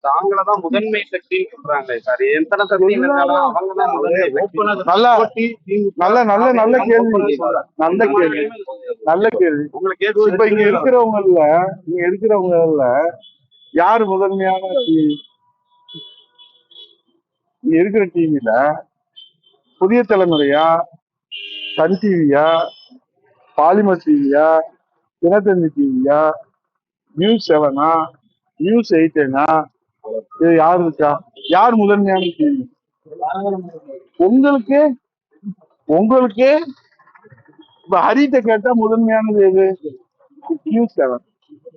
தாங்களதான் முதன்மை சக்தின்னு சொல்றாங்க சார். எத்தனை சக்தி இருந்தாலும் அவங்க தான் முதன்மை சக்தி. நல்ல கேள்வி, நல்ல கேள்வி. உங்களுக்கு இப்ப இங்க இருக்கிறவங்கல்ல யாரு முதன்மையான டிவி? இங்க இருக்கிற டிவில புதிய தலைமுறையா, சன் டிவியா, பாலிமர் டிவியா, தினத்தந்தி டிவியா, நியூஸ் 7-ஆ, நியூஸ் 8-னா, இது யாரு இருக்கா? யார் முதன்மையான டிவி? உங்களுக்கு இப்ப ஹரிட்ட கேட்டா முதன்மையானது எது? நியூஸ் 7.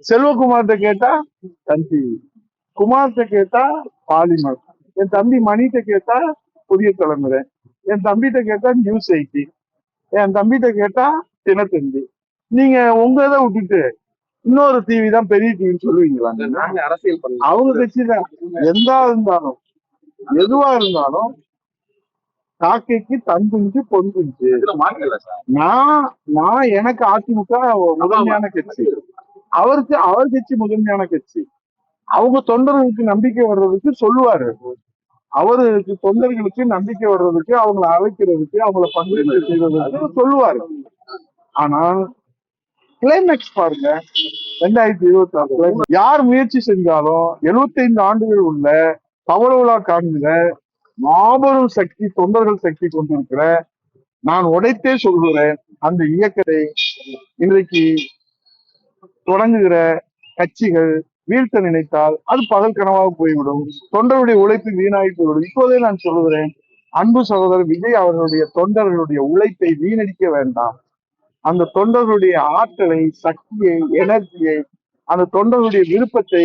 செல்வகுமார்கிட்ட கேட்டா சன் டிவி, குமார்கிட்ட கேட்டா பாலிமர், என் தம்பி மணிகிட்ட கேட்டா புதிய தலைமுறை, என் தம்பிகிட்ட கேட்டா நியூஸ் 8, என் தம்பிகிட்ட கேட்டா தினத்தந்தி. நீங்க உங்க இதை விட்டுட்டு இன்னொரு டிவி தான் பெரிய டிவின்னு சொல்லுவீங்களா? அரசியல் பண்ண அவங்க கட்சி தான். எதுவா இருந்தாலும் காக்கைக்கு தன் குஞ்சு பொன் குஞ்சு. நான் எனக்கு அதிமுக முதன்மையான கட்சி, அவர் கட்சி முதன்மையான கட்சி. அவங்க தொண்டர்களுக்கு நம்பிக்கை வர்றதுக்கு சொல்லுவாரு, அவருக்கு தொண்டர்களுக்கு நம்பிக்கை வர்றதுக்கு, அவங்களை அழைக்கிறதுக்கு, அவங்கள பங்கேற்க செய்வதற்கு சொல்லுவாரு. ஆனால் கிளைமேக்ஸ் பாருங்க, 2026 யார் முயற்சி செஞ்சாலும் 75 ஆண்டுகள் உள்ள பவளவிழா காண்கிற மாபெரும் சக்தி, தொண்டர்கள் சக்தி கொண்டிருக்கிற, நான் உடைத்தே சொல்கிறேன், அந்த இயக்கத்தை இன்றைக்கு தொடங்குகிற கட்சிகள் வீழ்த்த நினைத்தால் அது பகல் கனவாக போய்விடும். தொண்டருடைய உழைப்பு வீணாகி போய்விடும். இப்போதே நான் சொல்லுகிறேன், அன்பு சகோதரர் விஜய் அவர்களுடைய தொண்டர்களுடைய உழைப்பை வீணடிக்க வேண்டாம். அந்த தொண்டர்களுடைய ஆற்றலை, சக்தியை, எனர்ஜியை, அந்த தொண்டர்களுடைய விருப்பத்தை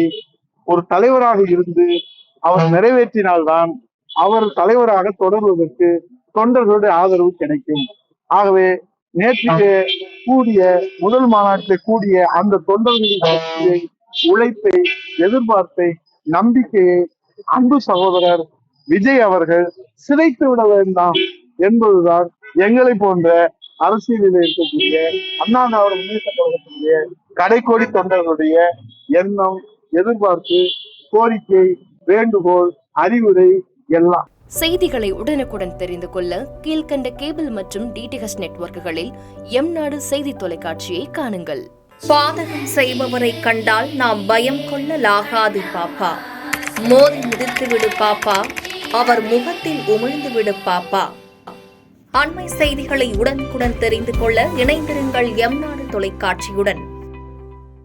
ஒரு தலைவராக இருந்து அவர் நிறைவேற்றினால்தான் அவர் தலைவராக தொடர்வதற்கு தொண்டர்களுடைய ஆதரவு கிடைக்கும். ஆகவே நேற்று கூடிய முதல் மாநாட்டில் கூடிய அந்த தொண்டர்களின் சக்தியை, உழைப்பை, எதிர்பார்ப்பை, நம்பிக்கையை அன்பு சகோதரர் விஜய் அவர்கள் சிதைத்து விட வேண்டாம் என்பதுதான் எங்களை போன்ற அரசியலில் இருக்கக்கூடிய அண்ணா திராவிட முன்னேற்ற கழகத்தினுடைய கடைக்கோடி தொண்டர்களுடைய எண்ணம், எதிர்பார்ப்பு, கோரிக்கை, வேண்டுகோள், அறிவுரை எல்லாம். செய்திகளை உடனுக்குடன் தெரிந்து கொள்ள கீழ்கண்ட கேபிள் மற்றும் டிடிஹெச் நெட்வொர்க்குகளில் எம்நாடு செய்தி தொலைக்காட்சியை காணுங்கள். பாதகம் செய்பவரை கண்டால் நாம் பயம் கொள்ளலாகாது பாப்பா. மோதி மிதித்து விடு பாப்பா, அவர் முகத்தில் உமிழ்ந்து விடு பாப்பா. அண்மை செய்திகளை உடனுக்குடன் தெரிந்து கொள்ள இணைந்திருங்கள் எம்நாடு தொலைக்காட்சியுடன்.